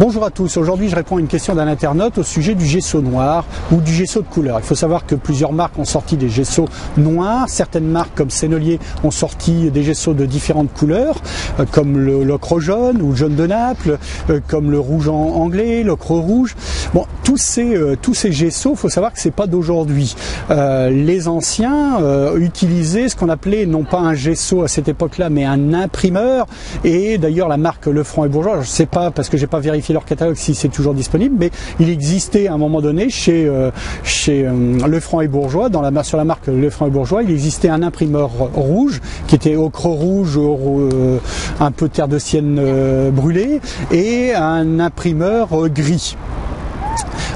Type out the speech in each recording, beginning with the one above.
Bonjour à tous, aujourd'hui je réponds à une question d'un internaute au sujet du gesso noir ou du gesso de couleur. Il faut savoir que plusieurs marques ont sorti des gessos noirs, certaines marques comme Sennelier ont sorti des gessos de différentes couleurs, comme l'ocre jaune ou le jaune de Naples, comme le rouge anglais, l'ocre rouge. Bon, tous ces gessos, il faut savoir que c'est pas d'aujourd'hui. Les anciens utilisaient ce qu'on appelait non pas un gesso à cette époque-là, mais un imprimeur. Et d'ailleurs la marque Lefranc et Bourgeois, je ne sais pas parce que j'ai pas vérifié leur catalogue si c'est toujours disponible, mais il existait à un moment donné chez Lefranc et Bourgeois, sur la marque Lefranc et Bourgeois, il existait un imprimeur rouge qui était ocre rouge, un peu terre de sienne brûlée, et un imprimeur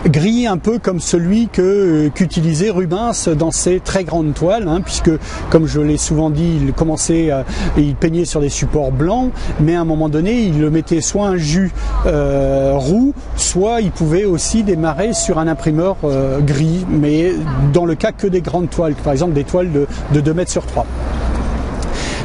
gris un peu comme celui qu'utilisait Rubens dans ses très grandes toiles, puisque comme je l'ai souvent dit, il peignait sur des supports blancs, mais à un moment donné il le mettait soit un jus roux, soit il pouvait aussi démarrer sur un imprimeur gris, mais dans le cas que des grandes toiles, par exemple des toiles de 2 mètres sur 3.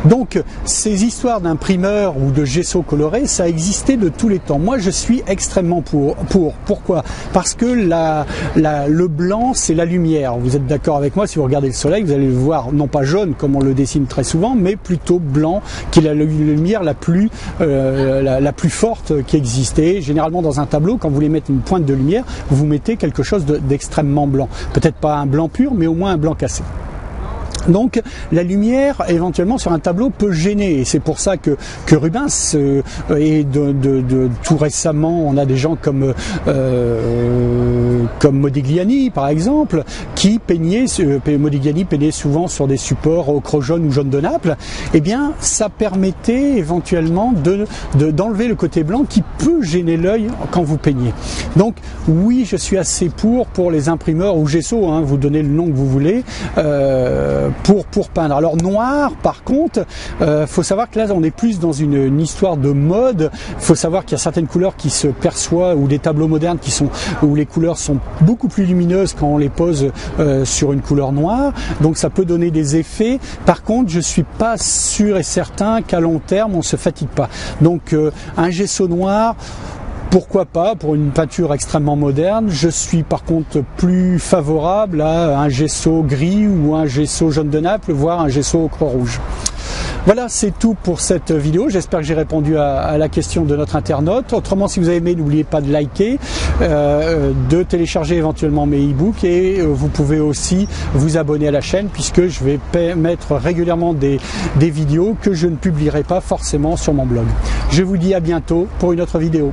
Donc ces histoires d'imprimeurs ou de gesso coloré, ça existait de tous les temps. Moi je suis extrêmement pour. Pourquoi? Parce que le blanc c'est la lumière. Vous êtes d'accord avec moi? Si vous regardez le soleil, vous allez le voir non pas jaune comme on le dessine très souvent, mais plutôt blanc, qui est la lumière la plus forte qui existait. Généralement dans un tableau, quand vous voulez mettre une pointe de lumière, vous mettez quelque chose d'extrêmement blanc. Peut-être pas un blanc pur, mais au moins un blanc cassé. Donc la lumière éventuellement sur un tableau peut gêner, et c'est pour ça que Rubens et tout récemment on a des gens comme Modigliani par exemple qui peignaient, Modigliani peignait souvent sur des supports ocre jaune ou jaune de Naples. Eh bien ça permettait éventuellement d'enlever le côté blanc qui peut gêner l'œil quand vous peignez. Donc oui, je suis assez pour les imprimeurs ou gesso, vous donnez le nom que vous voulez, pour peindre. Alors noir par contre, faut savoir que là on est plus dans une histoire de mode. Faut savoir qu'il y a certaines couleurs qui se perçoivent, ou des tableaux modernes où les couleurs sont beaucoup plus lumineuses quand on les pose sur une couleur noire, donc ça peut donner des effets. Par contre je suis pas sûr et certain qu'à long terme on se fatigue pas. Donc un gesso noir, pourquoi pas pour une peinture extrêmement moderne. Je suis par contre plus favorable à un gesso gris ou un gesso jaune de Naples, voire un gesso ocre rouge. Voilà, c'est tout pour cette vidéo. J'espère que j'ai répondu à la question de notre internaute. Autrement, si vous avez aimé, n'oubliez pas de liker, de télécharger éventuellement mes e-books, et vous pouvez aussi vous abonner à la chaîne, puisque je vais mettre régulièrement des vidéos que je ne publierai pas forcément sur mon blog. Je vous dis à bientôt pour une autre vidéo.